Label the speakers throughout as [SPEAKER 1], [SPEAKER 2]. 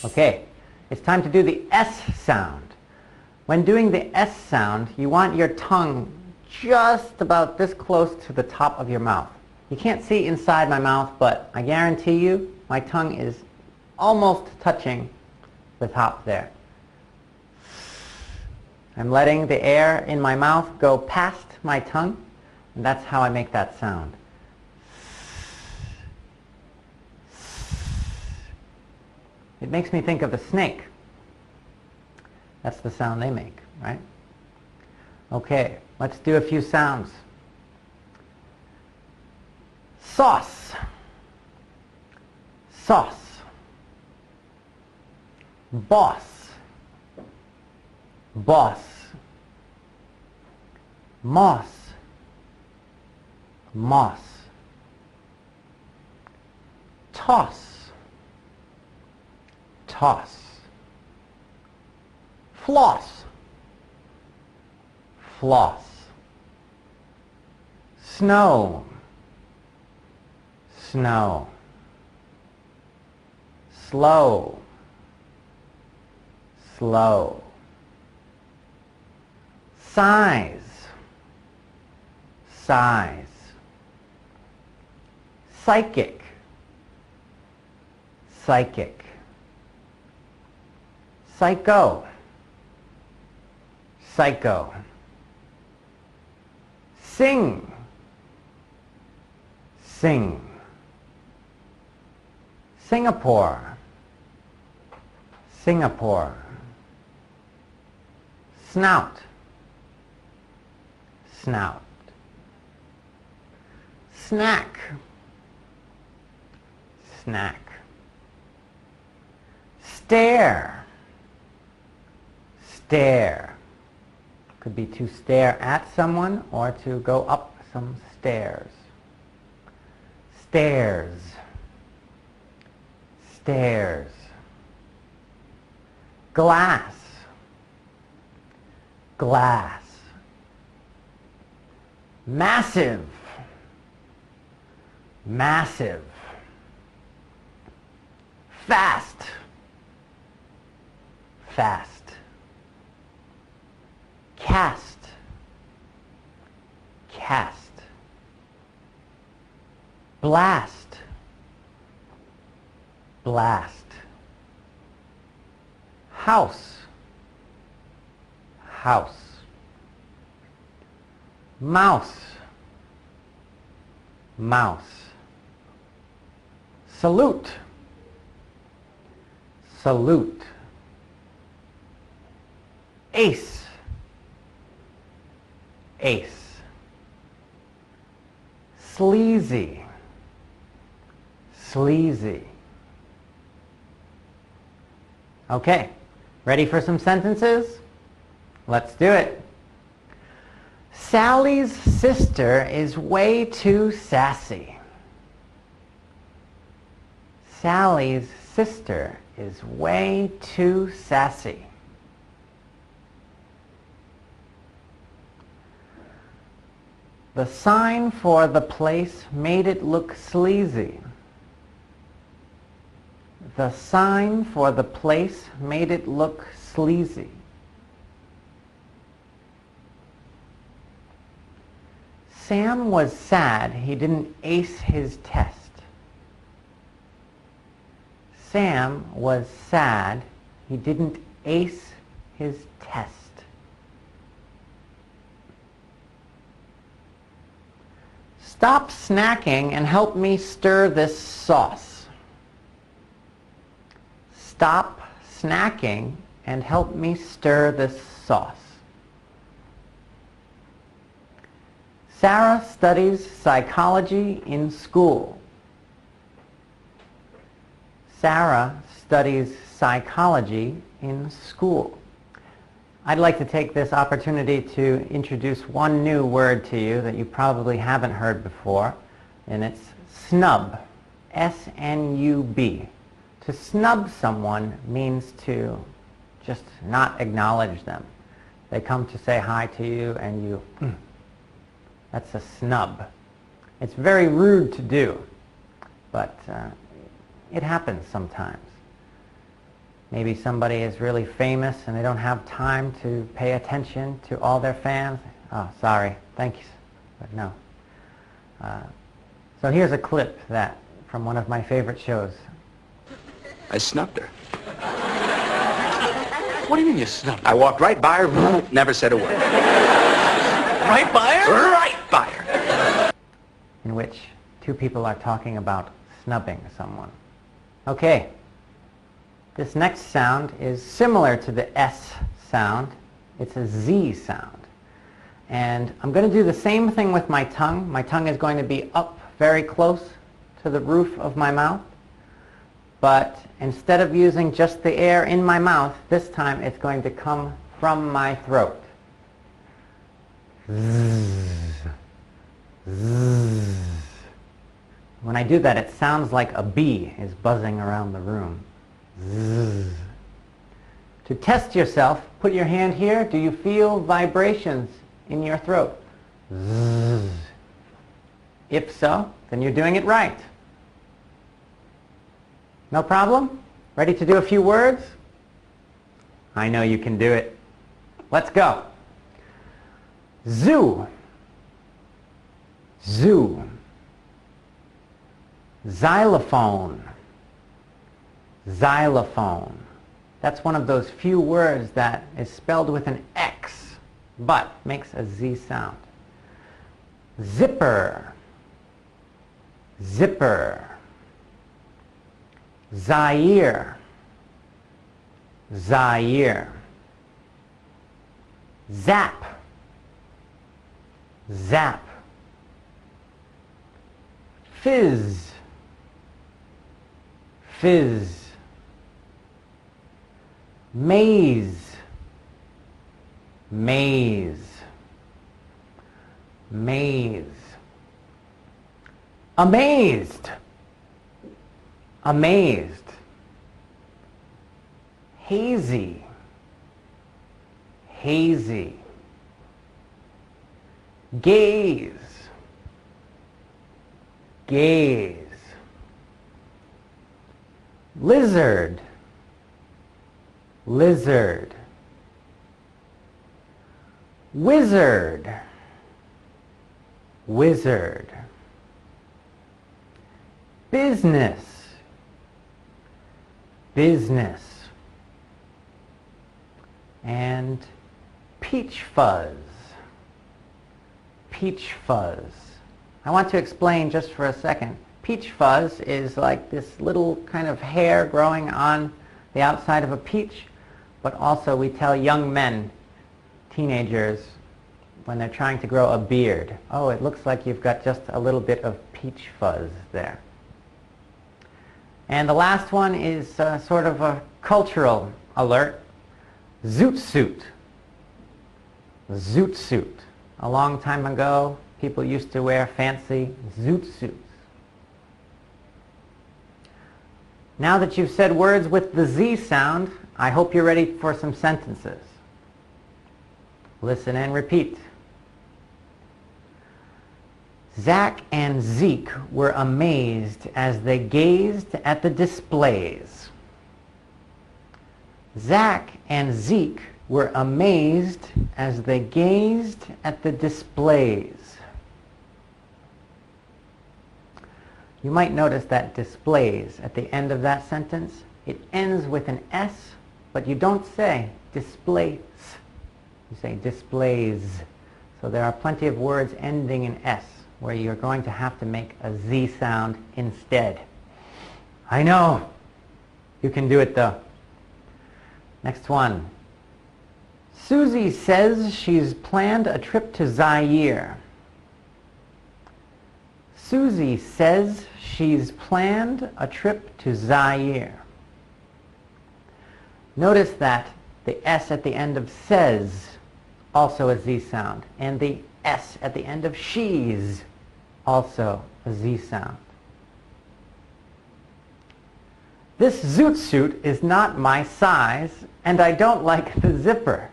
[SPEAKER 1] Okay, it's time to do the S sound. When doing the S sound, you want your tongue just about this close to the top of your mouth. You can't see inside my mouth, but I guarantee you my tongue is almost touching the top there. I'm letting the air in my mouth go past my tongue, and that's how I make that sound. It makes me think of a snake. That's the sound they make, right? Okay, let's do a few sounds. Sauce. Sauce. Boss. Boss. Moss. Moss. Toss. Toss. Floss. Floss. Snow. Snow. Slow. Slow. Size. Size. Psychic. Psychic. Psycho. Psycho. Sing. Sing. Singapore. Singapore. Snout. Snout. Snack. Snack. Stare. Stare. Could be to stare at someone or to go up some stairs. Stairs. Stairs. Glass. Glass. Massive. Massive. Fast. Fast. Cast. Cast. Blast. Blast. House. House. Mouse. Mouse. Salute. Salute. Ace. Ace. Sleazy. Sleazy. Okay, ready for some sentences? Let's do it. Sally's sister is way too sassy. Sally's sister is way too sassy. The sign for the place made it look sleazy. The sign for the place made it look sleazy. Sam was sad he didn't ace his test. Sam was sad he didn't ace his test. Stop snacking and help me stir this sauce. Stop snacking and help me stir this sauce. Sarah studies psychology in school. Sarah studies psychology in school. I'd like to take this opportunity to introduce one new word to you that you probably haven't heard before, and it's snub. S-N-U-B. To snub someone means to just not acknowledge them. They come to say hi to you and you, that's a snub. It's very rude to do, but it happens sometimes. Maybe somebody is really famous and they don't have time to pay attention to all their fans. Oh, sorry. Thank you. But no. So here's a clip from one of my favorite shows.
[SPEAKER 2] I snubbed her. What do you mean you snubbed her? I walked right by her, never said a word.
[SPEAKER 3] Right by her?
[SPEAKER 2] Right by her.
[SPEAKER 1] In which two people are talking about snubbing someone. Okay. This next sound is similar to the S sound. It's a Z sound. And I'm going to do the same thing with my tongue. My tongue is going to be up very close to the roof of my mouth. But instead of using just the air in my mouth, this time it's going to come from my throat. Zzz. Zzz. When I do that, it sounds like a bee is buzzing around the room. Zzz. To test yourself, put your hand here. Do you feel vibrations in your throat? Zzz. If so, then you're doing it right. No problem? Ready to do a few words? I know you can do it. Let's go. Zoo. Zoo. Xylophone. Xylophone. That's one of those few words that is spelled with an X, but makes a Z sound. Zipper. Zipper. Zaire. Zaire. Zap. Zap. Fizz. Fizz. Maze. Maze. Maze. Amazed. Amazed. Hazy. Hazy. Gaze. Gaze. Lizard. Lizard. Wizard. Wizard. Business. Business. And peach fuzz. Peach fuzz. I want to explain just for a second. Peach fuzz is like this little kind of hair growing on the outside of a peach, but also we tell young men, teenagers, when they're trying to grow a beard, oh, it looks like you've got just a little bit of peach fuzz there. And the last one is sort of a cultural alert. Zoot suit. Zoot suit. A long time ago, people used to wear fancy zoot suits. Now that you've said words with the Z sound, I hope you're ready for some sentences. Listen and repeat. Zach and Zeke were amazed as they gazed at the displays. Zach and Zeke were amazed as they gazed at the displays. You might notice that displays at the end of that sentence, it ends with an S, but you don't say displays. You say displays. So there are plenty of words ending in S where you're going to have to make a Z sound instead. I know. You can do it though. Next one. Susie says she's planned a trip to Zaire. Susie says she's planned a trip to Zaire. Notice that the S at the end of says, also a Z sound, and the S at the end of she's, also a Z sound. This zoot suit is not my size, and I don't like the zipper.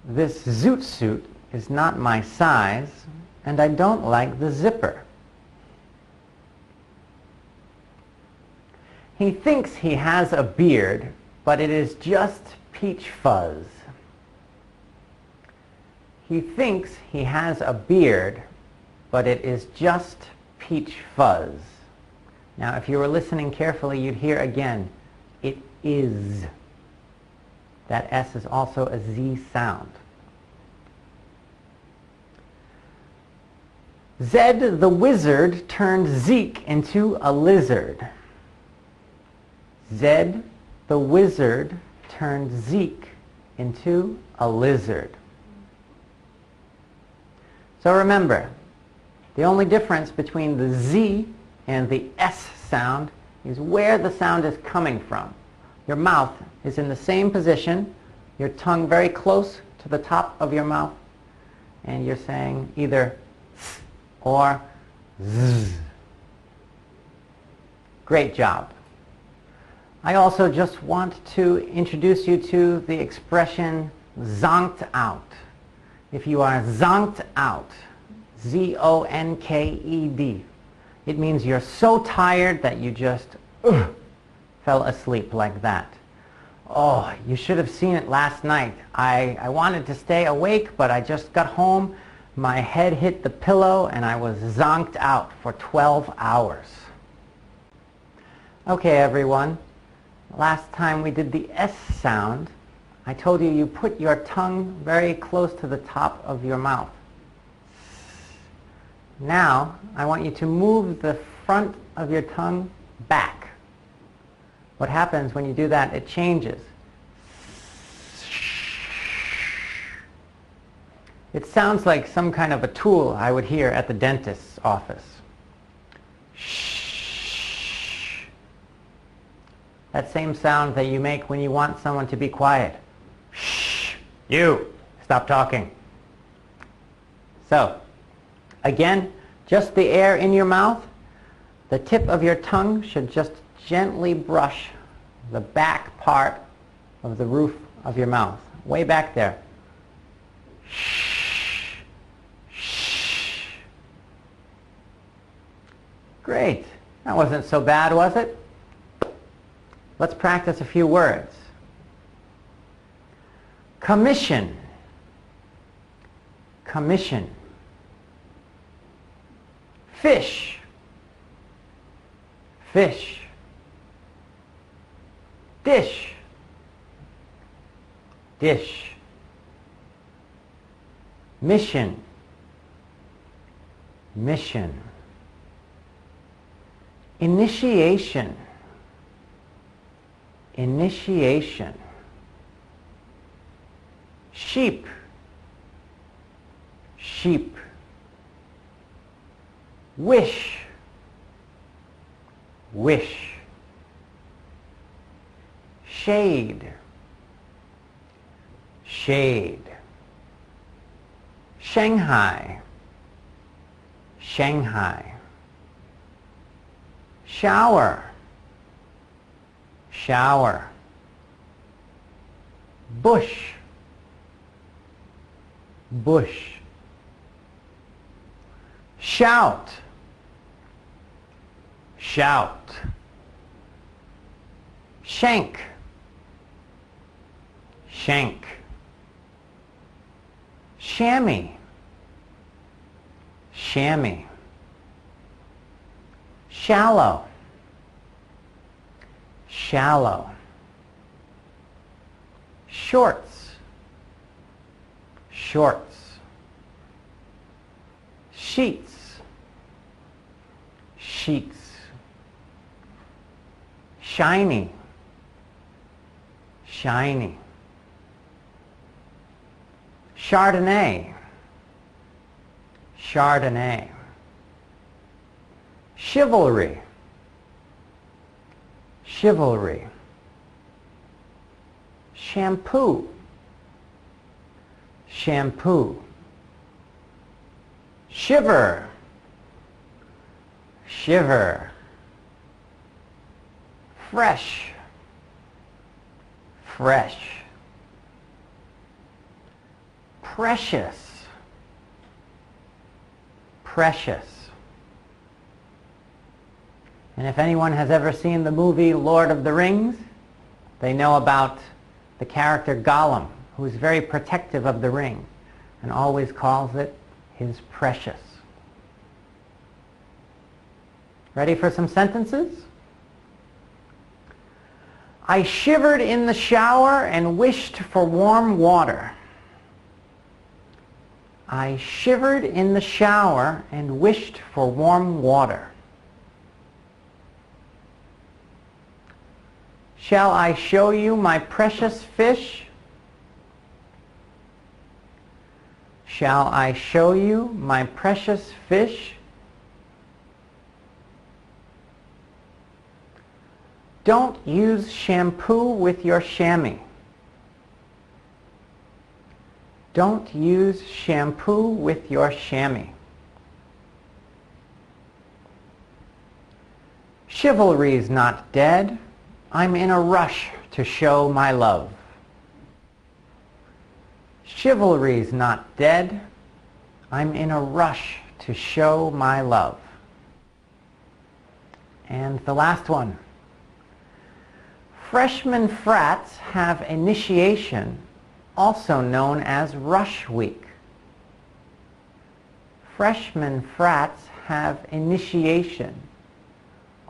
[SPEAKER 1] This zoot suit is not my size, and I don't like the zipper. He thinks he has a beard, but it is just peach fuzz. He thinks he has a beard, but it is just peach fuzz. Now, if you were listening carefully, you'd hear again, it is. That S is also a Z sound. Zed the wizard turned Zeke into a lizard. Zed the wizard turned Zeke into a lizard. So remember, the only difference between the Z and the S sound is where the sound is coming from. Your mouth is in the same position, your tongue very close to the top of your mouth, and you're saying either S or Z. Great job. I also just want to introduce you to the expression zonked out. If you are zonked out, Z-O-N-K-E-D, it means you're so tired that you just fell asleep like that. Oh, you should have seen it last night. I wanted to stay awake, but I just got home, my head hit the pillow, and I was zonked out for 12 hours. Okay, everyone. Last time we did the S sound, I told you you put your tongue very close to the top of your mouth. Now, I want you to move the front of your tongue back. What happens when you do that? It changes. It sounds like some kind of a tool I would hear at the dentist's office. That same sound that you make when you want someone to be quiet. Shh, you, stop talking. So, again, just the air in your mouth. The tip of your tongue should just gently brush the back part of the roof of your mouth, way back there. Shh, shh. Great. That wasn't so bad, was it? Let's practice a few words. Commission. Commission. Fish. Fish. Dish. Dish. Mission. Mission. Initiation. Initiation. Sheep. Sheep. Wish. Wish. Shade. Shade. Shanghai. Shanghai. Shower. Shower. Bush. Bush. Shout. Shout. Shank. Shank. Chamois. Chamois. Shallow. Shallow. Shorts. Shorts. Sheets. Sheets. Shiny. Shiny. Chardonnay. Chardonnay. Chivalry. Chivalry. Shampoo. Shampoo. Shiver. Shiver. Fresh. Fresh. Precious. Precious. And if anyone has ever seen the movie Lord of the Rings, they know about the character Gollum, who is very protective of the ring and always calls it his precious. Ready for some sentences? I shivered in the shower and wished for warm water. I shivered in the shower and wished for warm water. Shall I show you my precious fish? Shall I show you my precious fish? Don't use shampoo with your chamois. Don't use shampoo with your chamois. Chivalry's not dead. I'm in a rush to show my love. Chivalry's not dead. I'm in a rush to show my love. And the last one. Freshman frats have initiation, also known as Rush Week. Freshman frats have initiation,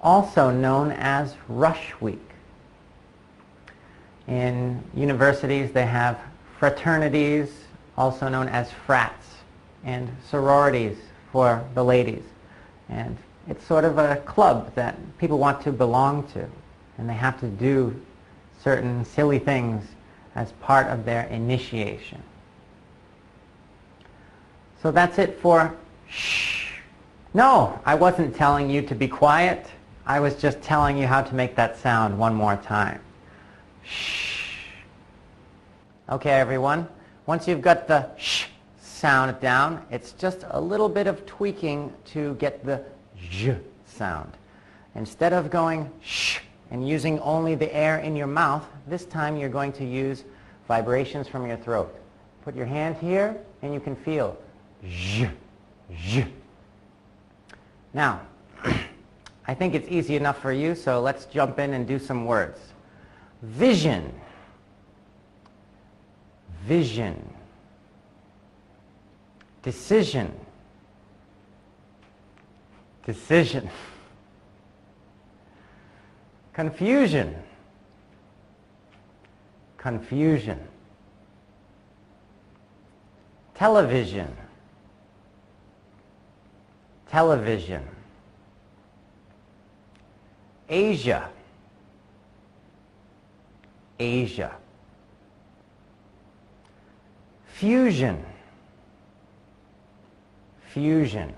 [SPEAKER 1] also known as Rush Week. In universities, they have fraternities, also known as frats, and sororities for the ladies. And it's sort of a club that people want to belong to, and they have to do certain silly things as part of their initiation. So that's it for shh. No, I wasn't telling you to be quiet. I was just telling you how to make that sound one more time. Shh. Okay, everyone. Once you've got the sh sound down, it's just a little bit of tweaking to get the j sound. Instead of going shh and using only the air in your mouth, this time you're going to use vibrations from your throat. Put your hand here and you can feel j, j. Now, I think it's easy enough for you, so let's jump in and do some words. Vision. Vision. Decision. Decision. Confusion. Confusion. Television. Television. Asia. Asia. Fusion. Fusion.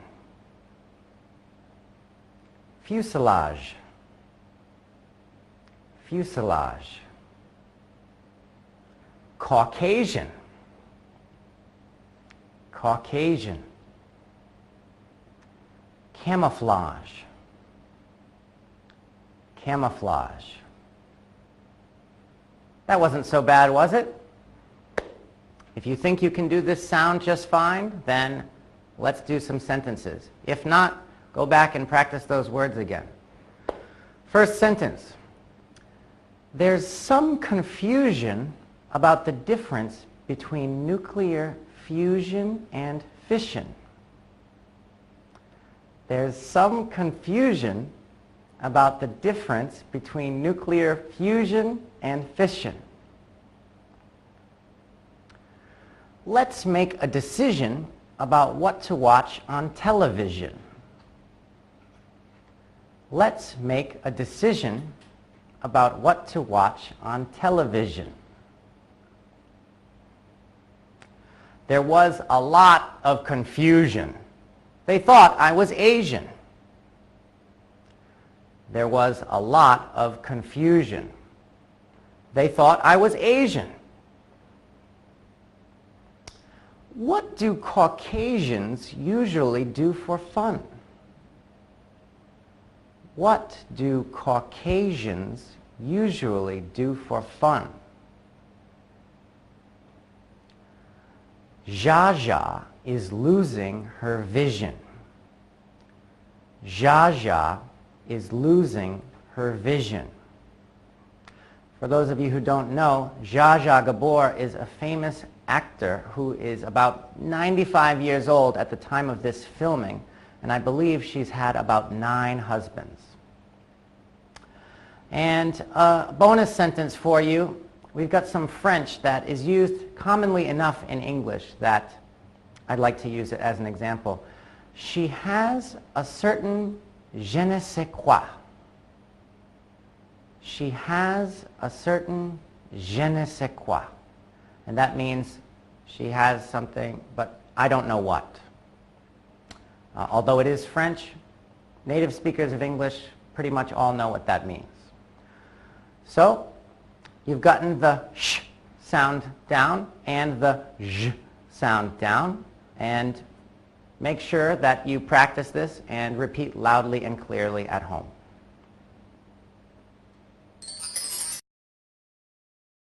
[SPEAKER 1] Fuselage. Fuselage. Caucasian. Caucasian. Camouflage. Camouflage. That wasn't so bad, was it? If you think you can do this sound just fine, then let's do some sentences. If not, go back and practice those words again. First sentence. There's some confusion about the difference between nuclear fusion and fission. There's some confusion about the difference between nuclear fusion and fission. Let's make a decision about what to watch on television. Let's make a decision about what to watch on television. There was a lot of confusion. They thought I was Asian. There was a lot of confusion. They thought I was Asian. What do Caucasians usually do for fun? What do Caucasians usually do for fun? Zsa is losing her vision. Zsa is losing her vision. For those of you who don't know, Zsa Zsa Gabor is a famous actor who is about 95 years old at the time of this filming, and I believe she's had about 9 husbands. And a bonus sentence for you. We've got some French that is used commonly enough in English that I'd like to use it as an example. She has a certain je ne sais quoi. She has a certain je ne sais quoi. And that means she has something, but I don't know what. Although it is French, native speakers of English pretty much all know what that means. So, you've gotten the sh sound down and the zh sound down, and make sure that you practice this and repeat loudly and clearly at home.